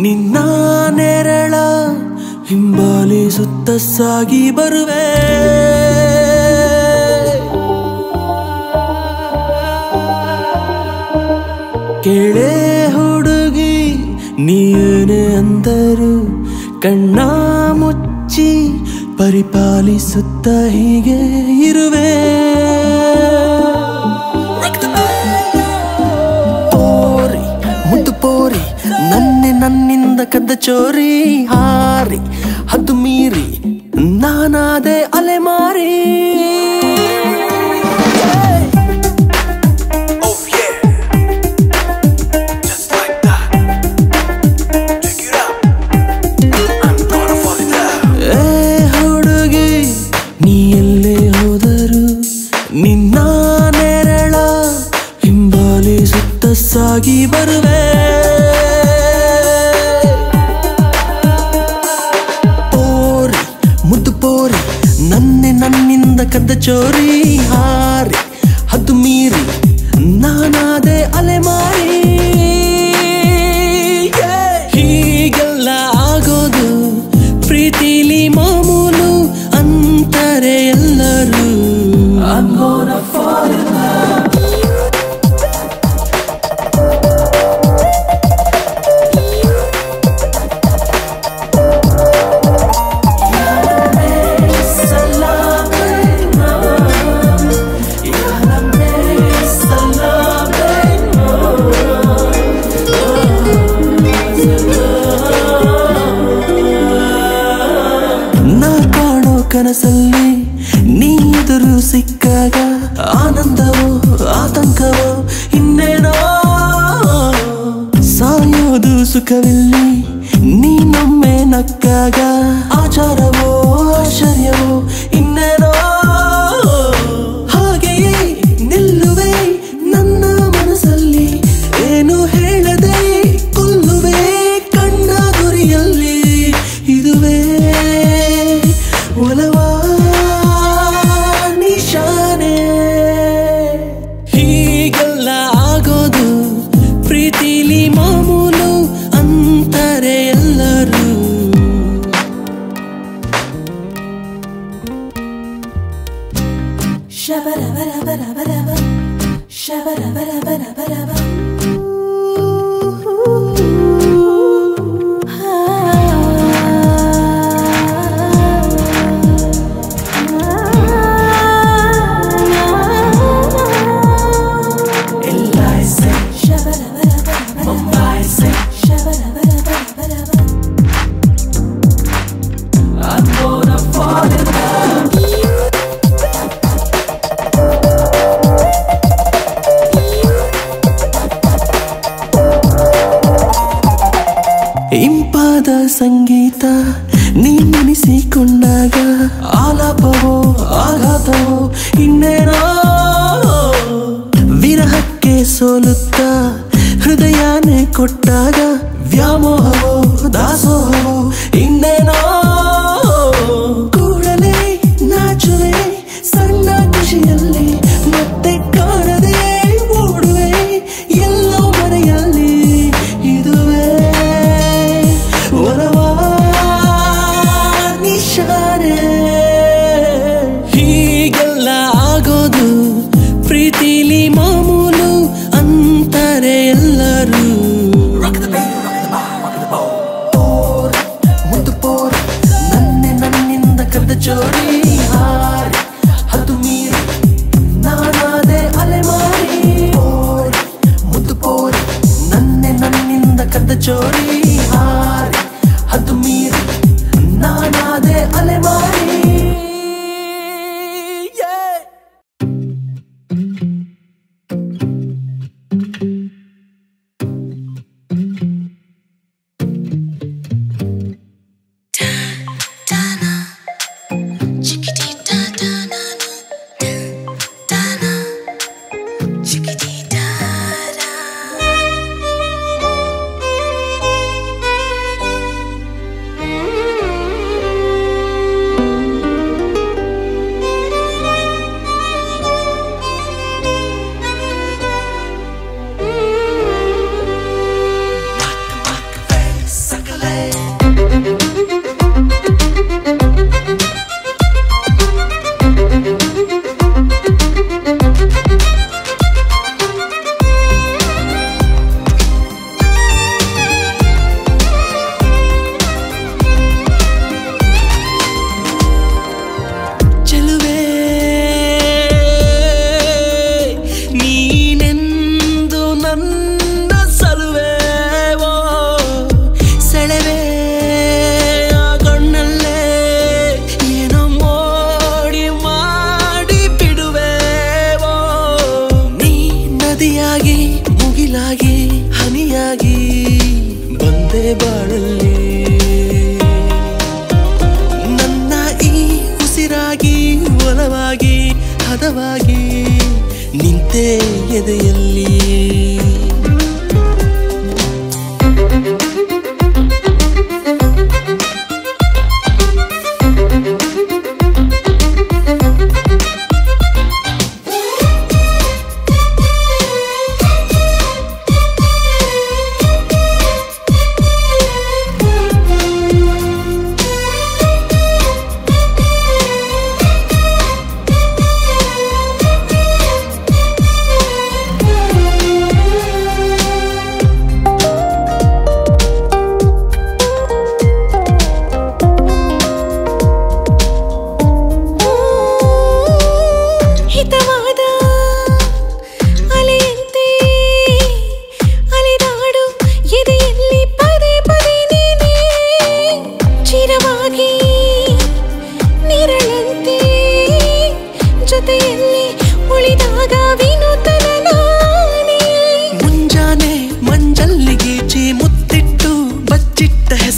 ನಿನ್ನ ನೆರಳ ಹಿಂಬಾಲಿಸುತ್ತ ಸಾಗಿ ಬರುವೆ ಕೇಳೆ ಹುಡುಗಿ ನೀನೇ ಅಂದರು ಕಣ್ಣ ಮುಚ್ಚಿ ಪರಿಪಾಲಿಸುತ್ತ ಹೀಗೆ ಇರುವೆ ಪೋರಿ ಮುದ್ದು ಪೋರಿ ನನ್ನಿಂದ ಕದ್ದ ಚೋರಿ ಹಾರಿ ಹದ್ದು ಮೀರಿ ನಾನಾದೆ ಅಲೆಮಾರಿ ನಿನ್ನ ನೆರಳ ಹಿಂಬಾಲಿಸುತ್ತ ಸಾಗಿ ಬರುವೆ ಪೋರಿ ಮುದ್ದು ಪೋರಿ ನನ್ನಿಂದ ಕದ್ದ ಚೋರಿ ಹಾರಿ ಹದ್ದು ಮೀರಿ ನಾನಾದೆ ಅಲೆಮಾರಿ ಹೀಗೆಲ್ಲ ಆಗೋದು ಪ್ರೀತಿಲಿ ಮಾಮೂಲು ಅಂತಾರೆ ಎಲ್ಲರೂ I'm gonna fall in love ನಾ ಕಾಣೋ ಕನಸಲ್ಲಿ ನೀ ಎದುರು ಸಿಕ್ಕಾಗ ಆನಂದವೋ ಆತಂಕವೋ ಇನ್ನೇನೋ ಸಾಯೋದು ಸುಖವಿಲ್ಲಿ ನೀನೊಮ್ಮೆ ನಕ್ಕಾಗ ಆಚಾರವೋ ಆಶ್ಚರ್ಯವೋ ಇನ್ನೇನೋ ಹಾಗೆಯೇ ನಿಲ್ಲುವೆ ನನ್ನ ಮನಸ್ಸಲ್ಲಿ ಏನು ಹೇಳದೆ ಕೊಲ್ಲುವೆ ಕಣ್ಣ ಗುರಿಯಲ್ಲಿ ಇದುವೇ ಒಲವಾ ಹೀಗೆಲ್ಲ ಆಗೋದು ಪ್ರೀತಿಲಿ ಮಾಮೂಲು ಅಂತಾರೆ ಎಲ್ಲರೂ ಶಬರಬರಬರಬರಬ ಶಬರಬರಬರಬರಬ ಇಂಪಾದ ಸಂಗೀತ ನೀ ನೆನೆಸಿಕೊಂಡಾಗ ಆಲಾಪವೋ ಆಘಾತವೋ ಇನ್ನೇನೋ ವಿರಹಕ್ಕೆ ಸೋಲುತ್ತ ಹೃದಯನೇ ಕೊಟ್ಟಾಗ ವ್ಯಾಮೋಹವೋ ದಾಸೋಹವೋ ಇನ್ನೇನೋ ಕೂಡಲೇ ನಾಚುವೆ ಸಣ್ಣ ಖುಷಿಯಲ್ಲಿ ಮತ್ತೆ ಕಾಣದೆ ಓಡುವೆ ಎಲ್ಲೋ ಮರೆಯಲ್ಲಿ ಇದುವೇ ಹೀಗೆಲ್ಲ ಆಗೋದು ಪ್ರೀತಿಲಿ ಮಾಮೂಲು ಅಂತಾರೆ ಎಲ್ಲರೂ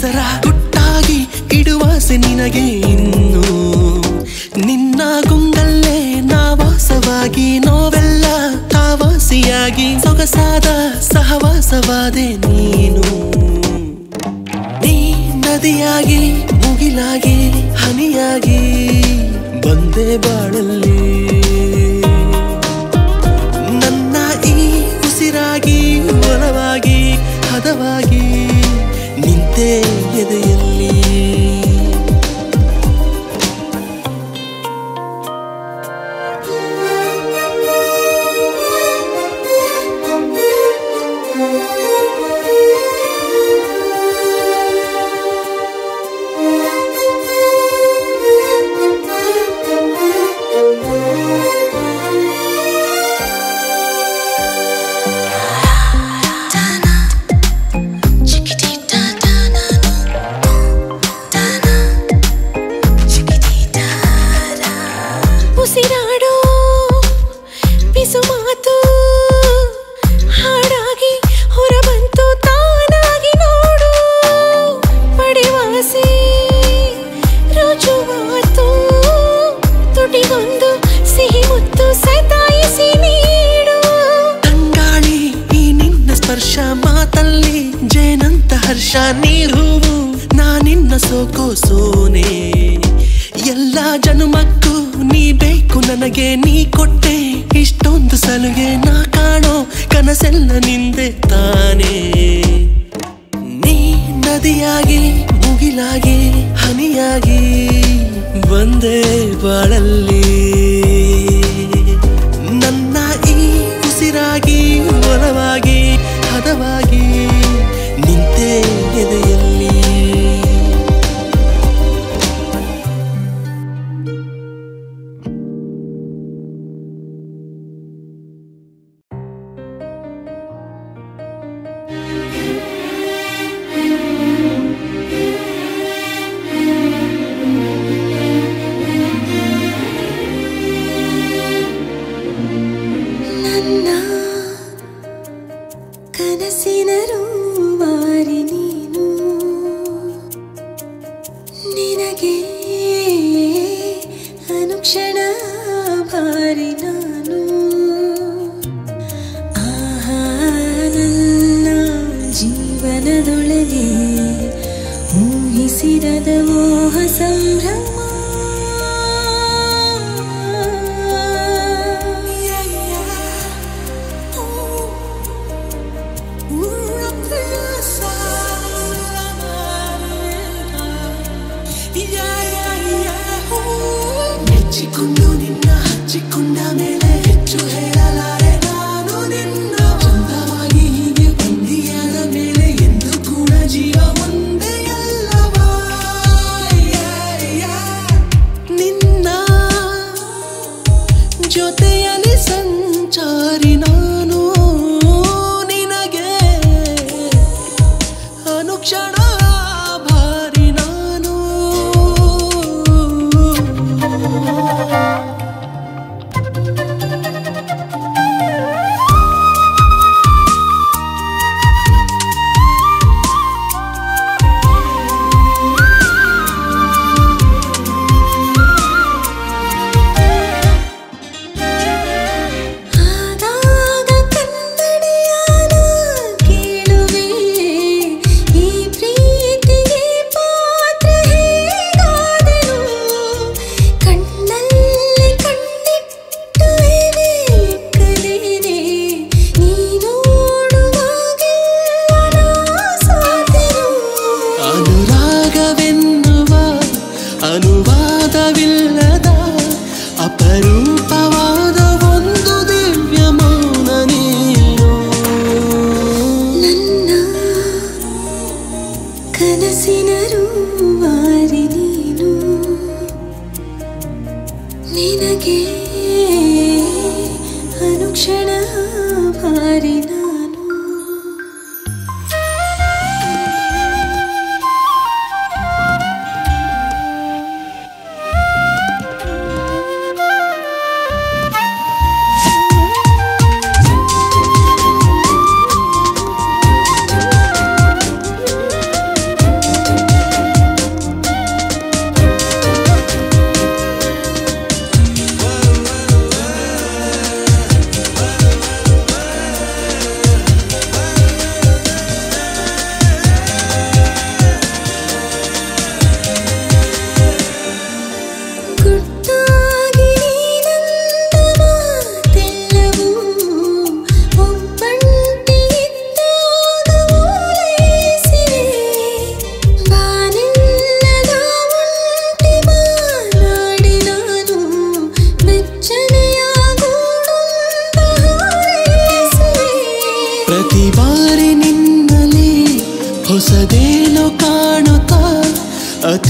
ಹೆಸರ ಗುಟ್ಟಾಗಿ ಇಡುವಾಸೆ ನಿನಗೆ ಇನ್ನು ನಿನ್ನ ಗುಂಗಲ್ಲೇ ನಾವಾಸವಾಗಿ ನೋವೆಲ್ಲ ತಾವಾಸಿಯಾಗಿ ಸೊಗಸಾದ ಸಹವಾಸವಾದೆ ನೀನು ನೀ ನದಿಯಾಗಿ ಮುಗಿಲಾಗಿ ಹನಿಯಾಗಿ ಬಂದೆ ಬಾಳಲ್ಲಿ ನನ್ನ ಈ ಉಸಿರಾಗಿ ಒಲವಾಗಿ ಹದವಾಗಿ ನಿಂತೆ ಎದೆಯಲ್ಲಿ ಮಾತಲ್ಲಿ ಜೇನಂತ ಹರ್ಷ ನೀರುವು ನಾನಿನ್ನ ಸೋಕೋ ಸೋನೆ ಎಲ್ಲ ಜನುಮಕ್ಕೂ ನೀ ಬೇಕು ನನಗೆ ನೀ ಕೊಟ್ಟೆ ಇಷ್ಟೊಂದು ಸಲುಗೆ ನಾ ಕಾಣೋ ಕನಸೆಲ್ಲ ನಿಂದೆ ತಾನೇ ನೀ ನದಿಯಾಗಿ ಮುಗಿಲಾಗಿ ಹನಿಯಾಗಿ ಬಂದೆ ಬಾಳಲ್ಲಿ ನನ್ನ ಈ ಉಸಿರಾಗಿ ಒಲವಾಗಿ ಹದವಾಗಿ ನಿಂತೆ ಎದೆಯಲ್ಲಿ ಕನಸಿನ ರೂವಾರಿ ನೀನು ನಿನಗೆ ಅನುಕ್ಷಣ ಭಾರಿ ನಾನು ಆಹಾ ನನ್ನ ಜೀವನದೊಳಗೆ ಊಹಿಸಿರದ ಮೋಹ ಸಂಭ್ರಮ ಮೆಚ್ಚಿಕೊಂಡು ನಿನ್ನ ಹಚ್ಚಿಕೊಂಡ ಮೇಲೆ ಹೆಚ್ಚು ಹೇಳಲಾರೆ ನಾನು ನಿನ್ನ ಚಂದವಾಗಿ ಹೀಗೆ ಬಂದಿಯಾದ ಮೇಲೆ ಎಂದು ಕೂಡ ಜೀವ ಒಂದೇ ಅಲ್ಲವಾ ನಿನ್ನ ಜೊತೆಯಲ್ಲಿ ಸಂಚಾರಿ ನಾನು ನಿನಗೆ ಅನುಕ್ಷಣ ಭಾರಿ ನಾನು ಅನುವಾದವಿಲ್ಲದ ಅಪರೂಪವಾದ ಒಂದು ದಿವ್ಯ ಮೌನ ನೀನು ನನ್ನ ಕನಸಿನ ರೂವಾರಿ ನೀನು ನಿನಗೆ ಅನುಕ್ಷಣ ಭಾರಿ ನಾನು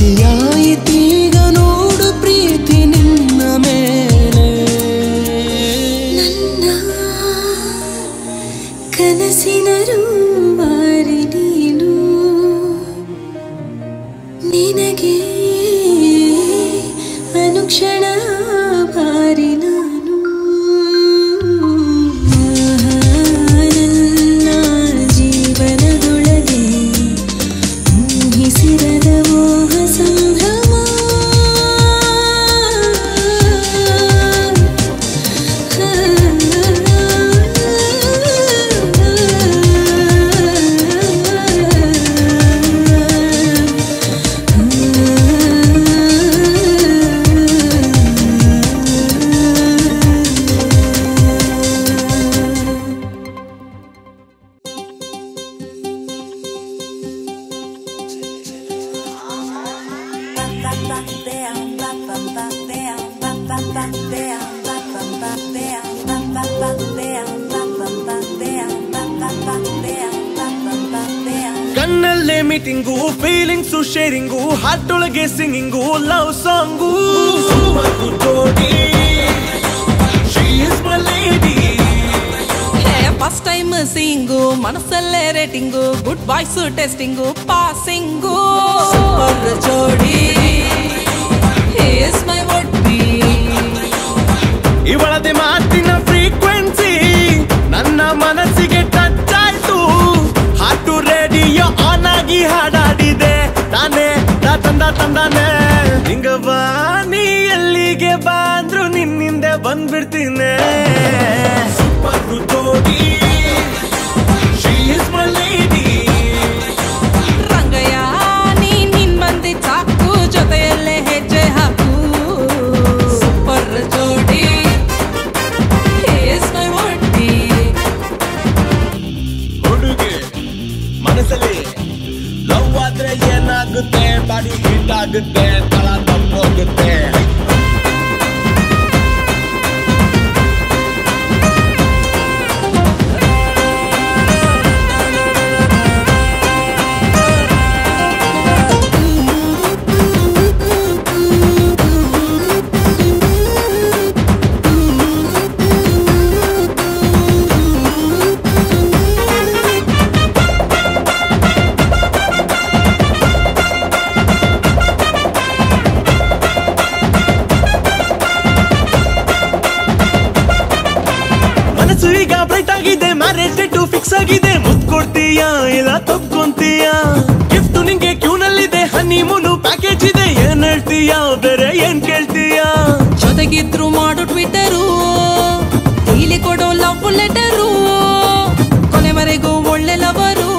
ಅತಿಯಾಯಿತೀಗ ನೋಡು ಪ್ರೀತಿ ನಿನ್ನ ಮೇಲೆ. ನನ್ನ ಕನಸಿನ ರೂವಾರಿ ನೀನು, ನಿನಗೆ ಅನುಕ್ಷಣ ಭಾರಿ ನಾನು. ನನ್ನ ಜೀವನದೊಳಗೆ ಊಹಿಸಿರದ ಮೋಹ ಸಂಭ್ರಮ. ಕಣ್ಣಲ್ಲೇ ಮೀಟಿಂಗು, ಫೀಲಿಂಗ್ಸು ಶೇರಿಂಗು, ಹಾರ್ಟ್ ಒಳಗೆ ಸಿಂಗಿಂಗು, ಲವ್ ಸಾಂಗು. ಜೋಡಿ she is my lady. First time seeing, ಮನಸ್ಸಲ್ಲೇ rating, good boys testing, passing. Super ಜೋಡಿ ಇಸ್ ಮೈ ವುಡ್ ಬಿ. ಇವಳದೆ ಮಾತಿನ ಫ್ರೀಕ್ವೆನ್ಸಿ ನನ್ನ ಮನಸ್ಸಿಗೆ ಟಚ್ ಆಯ್ತು. ಹಾಟು ರೇಡಿಯೋ ಆನ್ ಆಗಿ ಹಾಡಾಡಿದೆ ತಾನೇ ತಂದಾನೆ. ಹಿಂಗವ್ವ ನೀ ಎಲ್ಲಿಗೆ ಬಂದ್ರು ನಿನ್ನಿಂದೆ ಬಂದ್ಬಿಡ್ತೀನಿ. ಸೂಪರ್ ಜೋಡಿ she is my lady. Rangayya ನೀನ್ ಬಂದಿ ಸಾಕು, ಜೊತೆಯಲ್ಲೇ ಹೆಜ್ಜೆ ಹಾಕು. ಸೂಪರ್ ಜೋಡಿ ಇಸ್ ಮೈ ವುಡ್ ಬಿ. ಹುಡುಗಿ ಮನಸ್ಸಲ್ಲಿ ಲವ್ ಆದ್ರೆ ಏನಾಗುತ್ತೆ? ಬಾಡಿ ಹೀಟ್ ಆಗುತ್ತೆ, ತಳ ತಪ್ಪೋಗುತ್ತೆ. ಈಗ ಬ್ರೈಟ್ ಆಗಿದೆ, ಮ್ಯಾರೇಜ್ ಡೇಟ್ ಫಿಕ್ಸ್ ಆಗಿದೆ. ಮುದ್ದು ಕೊಡ್ತೀಯಾ ಇಲ್ಲ ತಪ್ಕೊಂತೀಯಾ? ಗಿಫ್ಟ್ ನಿಂಗೆ ಕ್ಯೂನಲ್ಲಿದೆ, ಹನಿಮೂನು ಪ್ಯಾಕೇಜ್ ಇದೆ. ಏನ್ ಹೇಳ್ತೀಯಾ ಬೇರೆ ಏನ್ ಕೇಳ್ತೀಯಾ? ಜೊತೆಗಿದ್ರು ಮಾಡು ಟ್ವಿಟರು, ಡೈಲಿ ಕೊಡೋ ಲವ್ ಲೆಟರು. ಕೊನೆವರೆಗೂ ಒಳ್ಳೆ ಲವರು,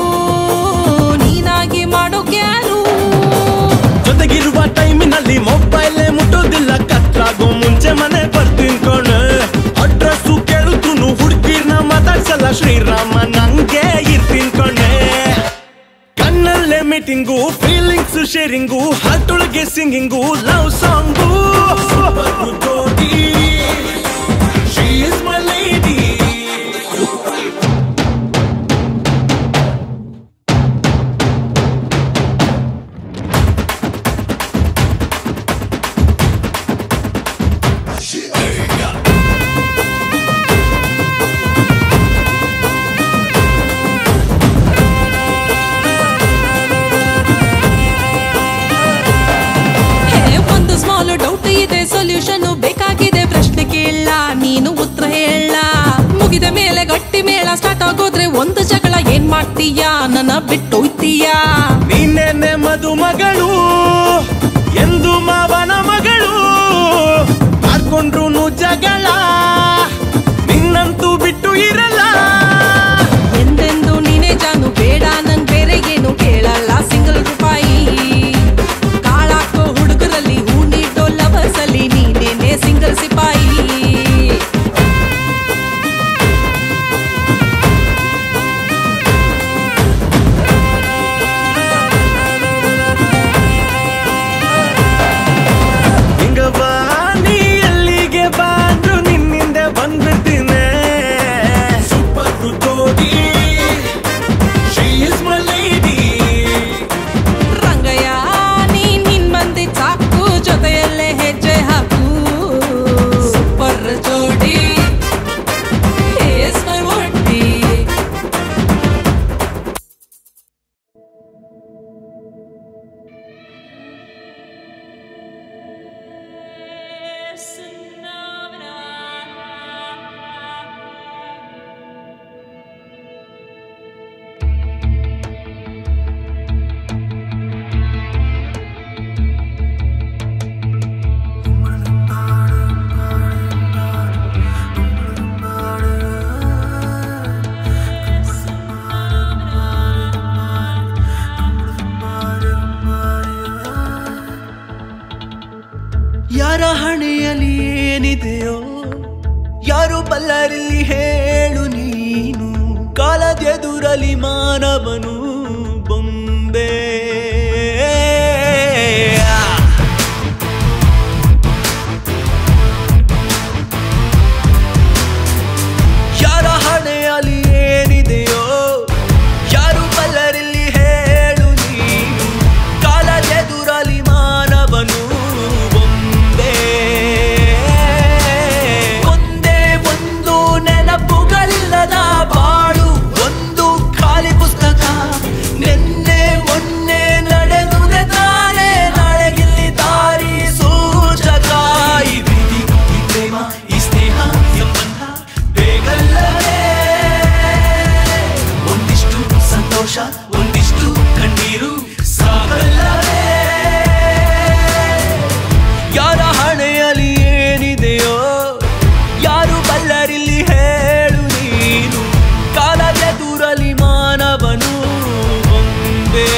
ನೀನಾಗಿ ಮಾಡೋಕೆ ಯಾರು? ಜೊತೆಗಿರುವ ಟೈಮಿನಲ್ಲಿ ಮೊಬೈಲ್ ಮುಟ್ಟೋದಿಲ್ಲ, ಕತ್ಲಾಗೋ ಮುಂಚೆ ಮನೆ ಬರ್ತೀನಿ ಕಣೆ. ಅಡ್ರೆಸ್ಸು ಕೇಳುತ್ತೂನು ಹುಡುಗಿರ್ನ ಮಾತಾಡ್ಸಲ್ಲ, ಶ್ರೀರಾಮ ನಂಗೆ ಇರ್ತೀನಿ ಕಣೆ. ಕಣ್ಣಲ್ಲೇ ಮೀಟಿಂಗು, ಫೀಲಿಂಗ್ಸ್ ಶೇರಿಂಗು, ಹಾರ್ಟ್ ಒಳಗೆ ಸಿಂಗಿಂಗು, ಲವ್ ಸಾಂಗು. ಜೋಡಿ ಶಿ ಇಸ್ ಮೈ ಲೇಡಿ. ಒಂದು ಸ್ಮಾಲ್ ಡೌಟ್ ಇದೆ, ಸೊಲ್ಯೂಷನ್ ಬೇಕಾಗಿದೆ. ಪ್ರಶ್ನೆ ಕೇಳ, ನೀನು ಉತ್ತರ ಹೇಳ. ಮುಗಿದ ಮೇಲೆ ಗಟ್ಟಿ ಮೇಳ ಸ್ಟಾರ್ಟ್ ಆಗೋದ್ರೆ ಒಂದು ಜಗಳ. ಏನ್ ಮಾಡ್ತೀಯಾ? ನನ್ನ ಬಿಟ್ಟು ಹೋಯ್ತೀಯಾ? ನೀನೇನೆ ಮದುಮಗಳು, ಎಂದು ಮಾವನ ಮಗಳು. ಮಾಡ್ಕೊಂಡ್ರು ಜಗಳ, ನಿನ್ನಂತೂ ಬಿಟ್ಟು ಇರಲ್ಲ. ಎಂದೆಂದು ನೀನೇ ಜಾನು, ಬೇಡ ನಂಗ್ ಬೇರೆ ಏನು ಕೇಳಲ್ಲ. ಸಿಂಗಲ್ ರೂಪಾಯಿ ಕಾಳಾಕೋ ಹುಡುಗರಲ್ಲಿ, ಹೂ ನೀಡೋ ಲವರ್ಸ್ ಅಲ್ಲಿ ನೀನೇನೆ ಸಿಂಗಲ್ ಸಿಪಾಯಿ. ಯಾರ ಹಣೆಯಲ್ಲಿ ಏನಿದೆಯೋ ಯಾರು ಬಲ್ಲರಲ್ಲಿ ಹೇಳು ನೀನು ಕಾಲದೆದುರಲಿ ಮಾನವನು ಬೊಂಬೆ ಯಾರ ಹಣೆಯಲ್ಲಿ ಏನಿದೆಯೋ ಯಾರು ಬಲ್ಲರಲ್ಲಿ ಹೇಳು ನೀನು ಕಾಲದೆದುರಲಿ ಮಾನವನು ಬೊಂಬೆ ಒಂದೇ ಒಂದು ನೆನಪುಗಳಿಲ್ಲದ ಬಾಳು ಒಂದು ಖಾಲಿ ಪುಸ್ತಕ ನಿನ್ನೆ ಮೊನ್ನೆ ನಡೆದುದೆ ತಾನೇ ನಾಳೆಗಿಲ್ಲಿ ದಾರಿ ಸೂಚಕ ಈ ಪ್ರೀತಿ ಈ ಪ್ರೇಮ ಈ ಸ್ನೇಹ ಸಂಬಂಧ ಬೇಗಲ್ಲವೇ ಒಂದಿಷ್ಟು ಸಂತೋಷ ಒಂದಿಷ್ಟು ಕಣ್ಣೀರು ಸಾಗಲ್ಲವೇ ಯಾರ ಹಣೆಯಲ್ಲಿ ಏನಿದೆಯೋ ಯಾರು ಬಲ್ಲರಿಲ್ಲಿ ಹೇಳು ನೀನು ಕಾಲದೆದುರಲಿ ಮಾನವನು ಬೊಂಬೆ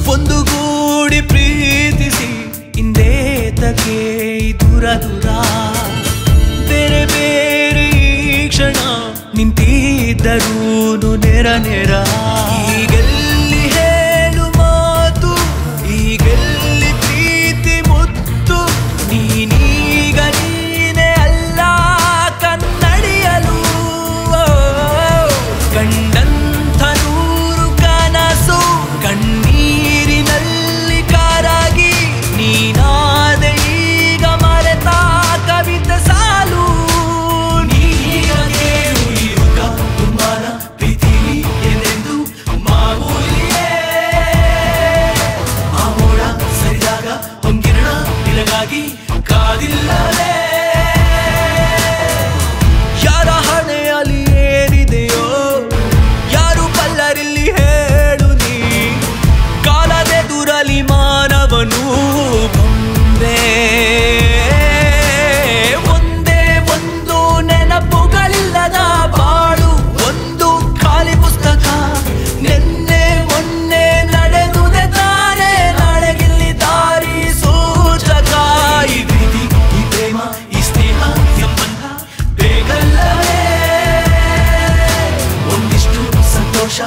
ಒಂದು ಗೂಡಿ ಪ್ರೀತಿಸಿ ಹಿಂದೇತಕ್ಕೆ ದೂರ ದೂರ ಬೇರೆ ಬೇರೆ ಈ ಕ್ಷಣ ನಿಂತಿದ್ದರೂ ನೆರ ನೆರ ಈಗೆಲ್ಲಿ ಹೇಳು ಮಾತು ಈಗೆಲ್ಲಿ ಪ್ರೀತಿ ಮುತ್ತು ನೀನೀಗ ನೀನೇ ಅಲ್ಲ ಕನ್ನಡಿಯಲು ಕಂಡಂಥ ನೂರು ಕನಸು ಕಣ್ಣೀರಿನಲ್ಲಿ ಕಾರಾಗಿ ನೀನಾದ ಈಗ ಮರೆತ ಕವಿತೆ ಸಾಲು ನೀಗ ಕೇಳು ಈ ಯುಗ ತುಮಾರ ಪ್ರೀತಿ ಎಂದೆಂದು ಮಾಮೂಲಿಯೇ ಆ ಮೋಡ ಸರಿದಾಗ ಹೊಂಗಿರಣ ನಿನಗಾಗಿ ಕಾದಿಲ್ಲವೇ ಯಾರ ಹಣೆಯಲ್ಲಿ ಏನಿದೆಯೋ ಯಾರು ಬಲ್ಲರಿಲ್ಲಿ ಹೇಳು ನೀನು ಕಾಲದೆದುರಲಿ ಮಾನವನು ಬೊಂಬೆ ಒಂದೇ ಒಂದು ನೆನಪುಗಳಿಲ್ಲದ ಬಾಳು ಒಂದು ಖಾಲಿ ಪುಸ್ತಕ ನಿನ್ನೆ ಮೊನ್ನೆ ನಡೆದುದೆ ತಾನೇ ನಾಳೆಗಿಲ್ಲಿ ದಾರಿ ಸೂಚಕ ಈ ಪ್ರೀತಿ ಈ ಪ್ರೇಮ ಈ ಸ್ನೇಹ ಸಂಬಂಧ ಬೇಗಲ್ಲವೇ ಒಂದಿಷ್ಟು ಸಂತೋಷ